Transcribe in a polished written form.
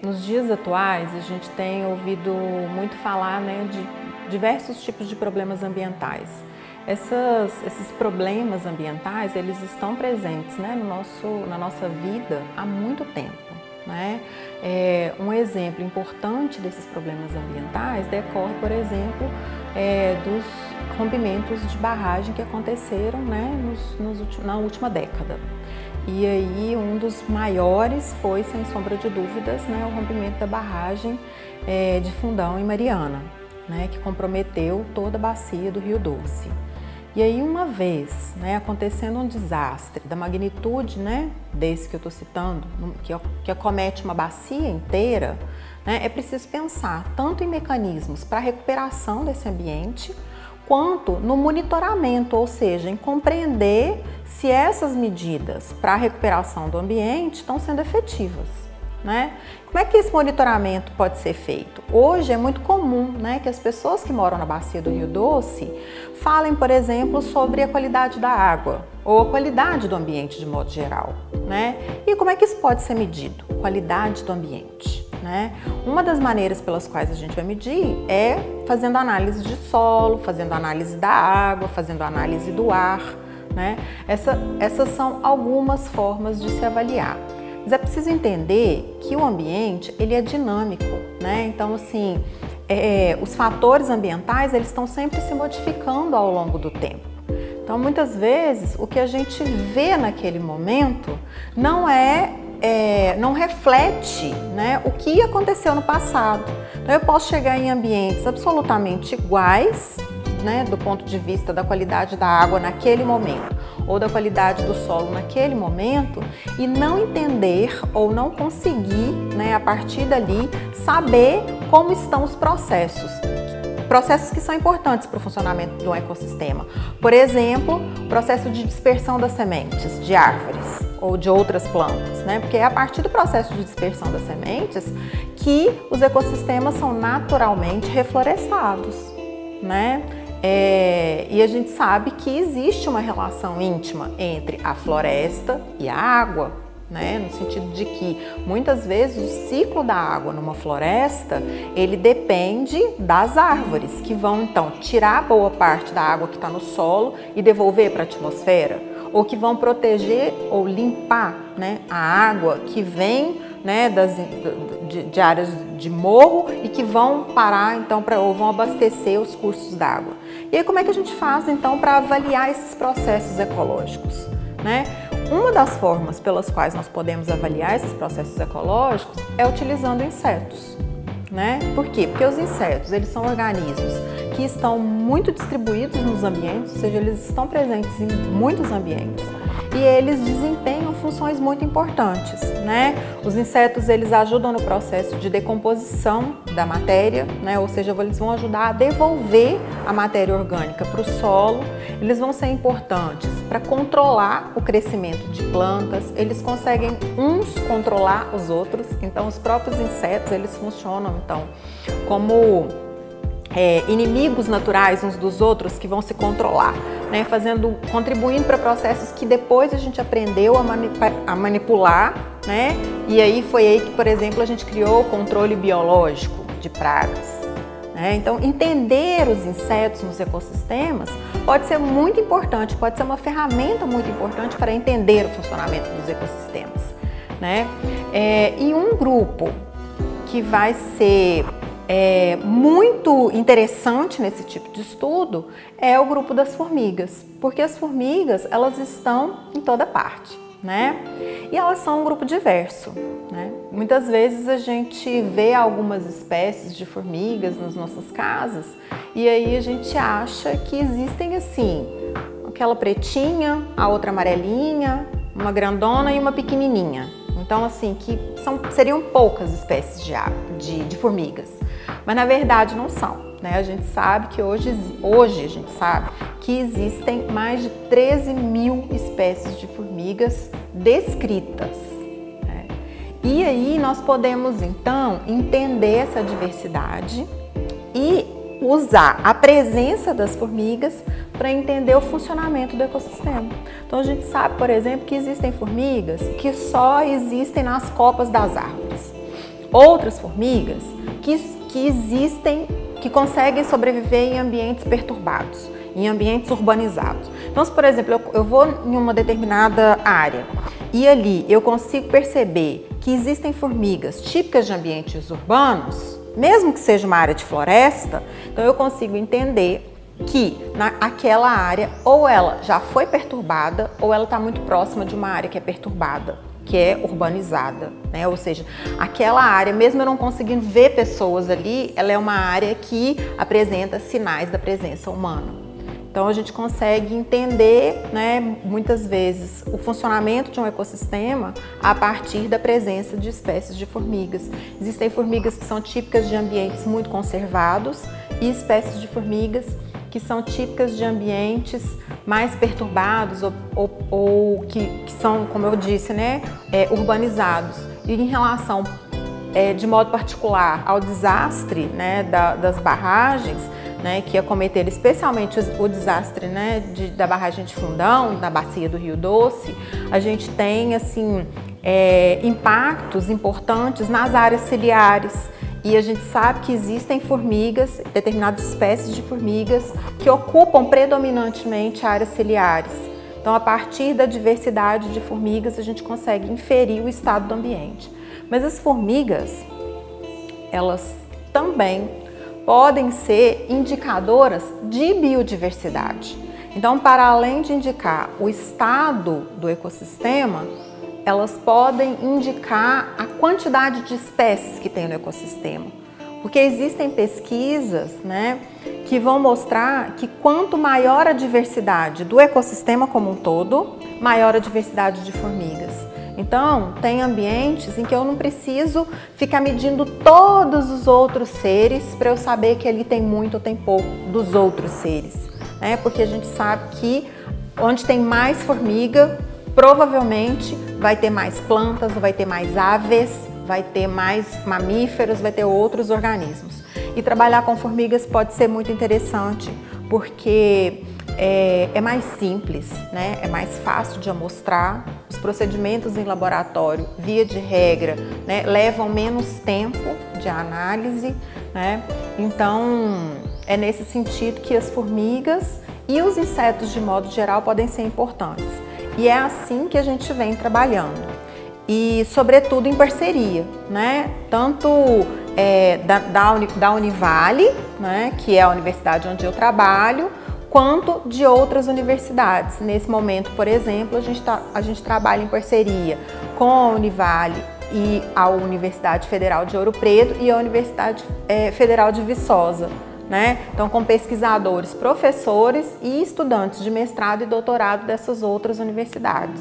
Nos dias atuais, a gente tem ouvido muito falar, de diversos tipos de problemas ambientais. Esses problemas ambientais, eles estão presentes, na nossa vida há muito tempo. Um exemplo importante desses problemas ambientais decorre, por exemplo, dos rompimentos de barragem que aconteceram na última década. E aí um dos maiores foi, sem sombra de dúvidas, o rompimento da barragem de Fundão em Mariana, que comprometeu toda a bacia do Rio Doce. E aí uma vez acontecendo um desastre da magnitude desse que eu estou citando, que acomete uma bacia inteira, é preciso pensar tanto em mecanismos para a recuperação desse ambiente, quanto no monitoramento, ou seja, em compreender se essas medidas para a recuperação do ambiente estão sendo efetivas. Como é que esse monitoramento pode ser feito? Hoje é muito comum que as pessoas que moram na bacia do Rio Doce falem, por exemplo, sobre a qualidade da água ou a qualidade do ambiente de modo geral. E como é que isso pode ser medido? Qualidade do ambiente. Uma das maneiras pelas quais a gente vai medir é fazendo análise de solo, fazendo análise da água, fazendo análise do ar. Essas são algumas formas de se avaliar. Mas é preciso entender que o ambiente ele é dinâmico, Então, assim, os fatores ambientais eles estão sempre se modificando ao longo do tempo. Então, muitas vezes, o que a gente vê naquele momento não reflete o que aconteceu no passado. Então, eu posso chegar em ambientes absolutamente iguais, do ponto de vista da qualidade da água naquele momento ou da qualidade do solo naquele momento e não entender ou não conseguir, a partir dali, saber como estão os processos que são importantes para o funcionamento de um ecossistema. Por exemplo, o processo de dispersão das sementes de árvores ou de outras plantas, Porque é a partir do processo de dispersão das sementes que os ecossistemas são naturalmente reflorestados, E a gente sabe que existe uma relação íntima entre a floresta e a água, no sentido de que muitas vezes o ciclo da água numa floresta ele depende das árvores que vão então tirar boa parte da água que está no solo e devolver para a atmosfera, ou que vão proteger ou limpar a água que vem de áreas de morro e que vão parar então ou vão abastecer os cursos d'água. E aí como é que a gente faz então para avaliar esses processos ecológicos? Uma das formas pelas quais nós podemos avaliar esses processos ecológicos é utilizando insetos. Por quê? Porque os insetos eles são organismos que estão muito distribuídos nos ambientes, ou seja, eles estão presentes em muitos ambientes e eles desempenham funções muito importantes. Os insetos eles ajudam no processo de decomposição da matéria, ou seja, eles vão ajudar a devolver a matéria orgânica para o solo, eles vão ser importantes para controlar o crescimento de plantas, eles conseguem uns controlar os outros, então os próprios insetos eles funcionam então como inimigos naturais uns dos outros que vão se controlar, contribuindo para processos que depois a gente aprendeu a manipular, E aí foi aí que, por exemplo, a gente criou o controle biológico de pragas. Então, entender os insetos nos ecossistemas pode ser muito importante, pode ser uma ferramenta muito importante para entender o funcionamento dos ecossistemas. E um grupo que vai ser muito interessante nesse tipo de estudo é o grupo das formigas, porque as formigas elas estão em toda parte, E elas são um grupo diverso, Muitas vezes a gente vê algumas espécies de formigas nas nossas casas e aí a gente acha que existem assim, aquela pretinha, a outra amarelinha, uma grandona e uma pequenininha. Então assim, seriam poucas espécies de formigas, mas na verdade não são. A gente sabe que hoje a gente sabe que existem mais de 13 mil espécies de formigas descritas. E aí nós podemos então entender essa diversidade e usar a presença das formigas para entender o funcionamento do ecossistema. Então a gente sabe, por exemplo, que existem formigas que só existem nas copas das árvores. outras formigas que existem, que conseguem sobreviver em ambientes perturbados, em ambientes urbanizados. Então, se, por exemplo, eu vou em uma determinada área e ali eu consigo perceber que existem formigas típicas de ambientes urbanos, mesmo que seja uma área de floresta, então eu consigo entender que naquela área ou ela já foi perturbada ou ela está muito próxima de uma área que é perturbada, que é urbanizada, né? Ou seja, aquela área, mesmo eu não conseguindo ver pessoas ali, ela é uma área que apresenta sinais da presença humana. Então a gente consegue entender, né, muitas vezes o funcionamento de um ecossistema a partir da presença de espécies de formigas. Existem formigas que são típicas de ambientes muito conservados e espécies de formigas que são típicas de ambientes mais perturbados ou que são, como eu disse, né, urbanizados. E em relação, de modo particular, ao desastre, né, das barragens, né, que acometeram especialmente o desastre, né, da barragem de Fundão, da bacia do Rio Doce, a gente tem assim, impactos importantes nas áreas ciliares. E a gente sabe que existem formigas, determinadas espécies de formigas, que ocupam predominantemente áreas ciliares. Então, a partir da diversidade de formigas, a gente consegue inferir o estado do ambiente. Mas as formigas, elas também podem ser indicadoras de biodiversidade. Então, para além de indicar o estado do ecossistema, elas podem indicar a quantidade de espécies que tem no ecossistema. Porque existem pesquisas, né, que vão mostrar que quanto maior a diversidade do ecossistema como um todo, maior a diversidade de formigas. Então, tem ambientes em que eu não preciso ficar medindo todos os outros seres para eu saber que ali tem muito ou tem pouco dos outros seres, né? Porque a gente sabe que onde tem mais formiga, provavelmente vai ter mais plantas, vai ter mais aves, vai ter mais mamíferos, vai ter outros organismos. E trabalhar com formigas pode ser muito interessante, porque é mais simples, né? É mais fácil de amostrar. Os procedimentos em laboratório, via de regra, né, levam menos tempo de análise, né? Então, é nesse sentido que as formigas e os insetos, de modo geral, podem ser importantes. E é assim que a gente vem trabalhando. E, sobretudo, em parceria, né? Tanto da Univale, né, que é a universidade onde eu trabalho, quanto de outras universidades. Nesse momento, por exemplo, a gente trabalha em parceria com a Univale e a Universidade Federal de Ouro Preto e a Universidade Federal de Viçosa, né? Então, com pesquisadores, professores e estudantes de mestrado e doutorado dessas outras universidades.